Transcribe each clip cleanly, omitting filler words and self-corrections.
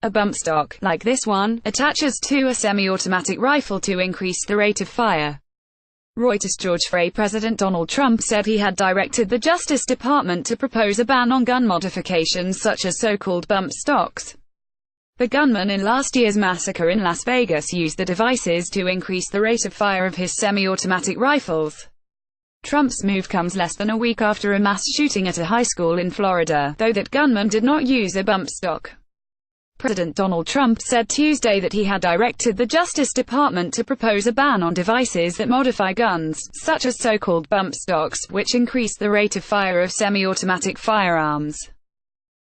A bump stock, like this one, attaches to a semi-automatic rifle to increase the rate of fire. Reuters. George Frey. President Donald Trump said he had directed the Justice Department to propose a ban on gun modifications such as so-called bump stocks. The gunman in last year's massacre in Las Vegas used the devices to increase the rate of fire of his semi-automatic rifles. Trump's move comes less than a week after a mass shooting at a high school in Florida, though that gunman did not use a bump stock. President Donald Trump said Tuesday that he had directed the Justice Department to propose a ban on devices that modify guns, such as so-called bump stocks, which increase the rate of fire of semi-automatic firearms.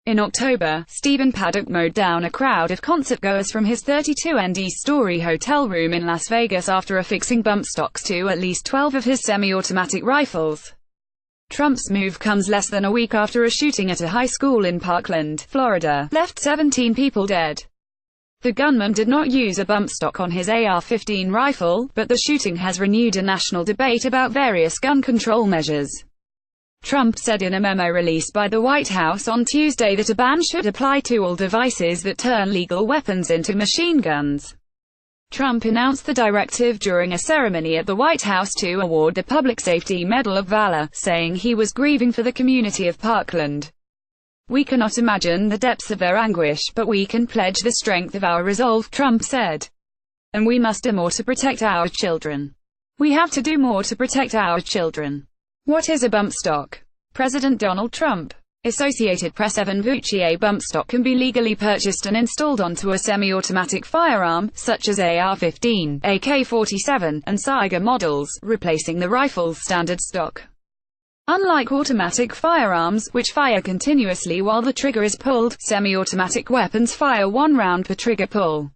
In October, Stephen Paddock mowed down a crowd of concertgoers from his 32-story hotel room in Las Vegas after affixing bump stocks to at least 12 of his semi-automatic rifles. Trump's move comes less than a week after a shooting at a high school in Parkland, Florida, left 17 people dead. The gunman did not use a bump stock on his AR-15 rifle, but the shooting has renewed a national debate about various gun control measures. Trump said in a memo released by the White House on Tuesday that a ban should apply to all devices that turn legal weapons into machine guns. Trump announced the directive during a ceremony at the White House to award the Public Safety Medal of Valor, saying he was grieving for the community of Parkland. "We cannot imagine the depths of their anguish, but we can pledge the strength of our resolve," Trump said. "And we must do more to protect our children. We have to do more to protect our children." What is a bump stock? President Donald Trump. Associated Press. Evan Vucci. A bump stock can be legally purchased and installed onto a semi-automatic firearm, such as AR-15, AK-47, and Saiga models, replacing the rifle's standard stock. Unlike automatic firearms, which fire continuously while the trigger is pulled, semi-automatic weapons fire one round per trigger pull.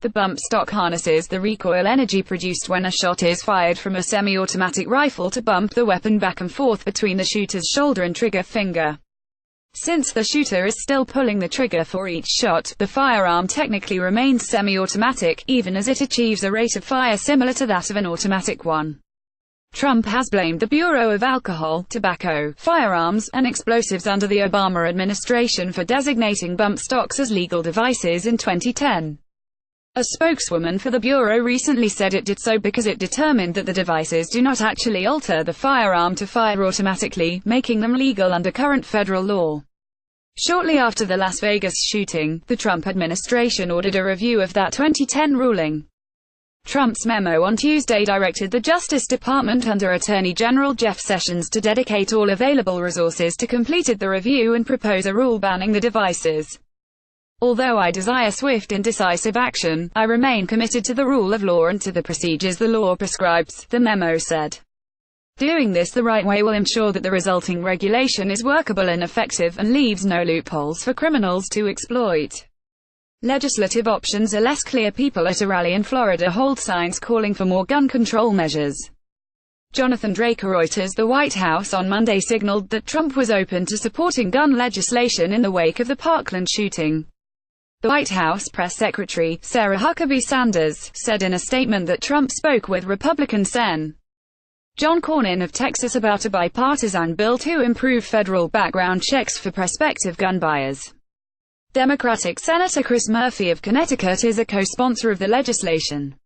The bump stock harnesses the recoil energy produced when a shot is fired from a semi-automatic rifle to bump the weapon back and forth between the shooter's shoulder and trigger finger. Since the shooter is still pulling the trigger for each shot, the firearm technically remains semi-automatic, even as it achieves a rate of fire similar to that of an automatic one. Trump has blamed the Bureau of Alcohol, Tobacco, Firearms, and Explosives under the Obama administration for designating bump stocks as legal devices in 2010. A spokeswoman for the Bureau recently said it did so because it determined that the devices do not actually alter the firearm to fire automatically, making them legal under current federal law. Shortly after the Las Vegas shooting, the Trump administration ordered a review of that 2010 ruling. Trump's memo on Tuesday directed the Justice Department under Attorney General Jeff Sessions to dedicate all available resources to complete the review and propose a rule banning the devices. "Although I desire swift and decisive action, I remain committed to the rule of law and to the procedures the law prescribes," the memo said. "Doing this the right way will ensure that the resulting regulation is workable and effective, and leaves no loopholes for criminals to exploit." Legislative options are less clear. People at a rally in Florida hold signs calling for more gun control measures. Jonathan Drake. Reuters. The White House on Monday signaled that Trump was open to supporting gun legislation in the wake of the Parkland shooting. The White House press secretary, Sarah Huckabee Sanders, said in a statement that Trump spoke with Republican Sen. John Cornyn of Texas about a bipartisan bill to improve federal background checks for prospective gun buyers. Democratic Senator Chris Murphy of Connecticut is a co-sponsor of the legislation.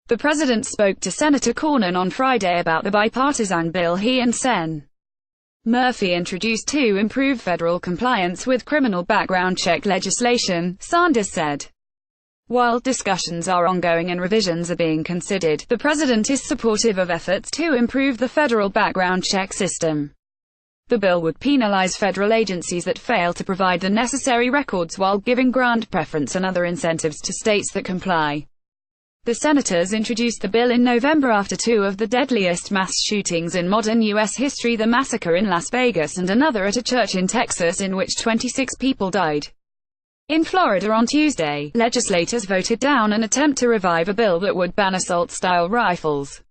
The president spoke to Senator Cornyn on Friday about the bipartisan bill he and Sen. Murphy introduced to improve federal compliance with criminal background check legislation, Sanders said. While discussions are ongoing and revisions are being considered, the president is supportive of efforts to improve the federal background check system. The bill would penalize federal agencies that fail to provide the necessary records while giving grant preference and other incentives to states that comply. The senators introduced the bill in November after two of the deadliest mass shootings in modern U.S. history, the massacre in Las Vegas and another at a church in Texas in which 26 people died. In Florida on Tuesday, legislators voted down an attempt to revive a bill that would ban assault-style rifles.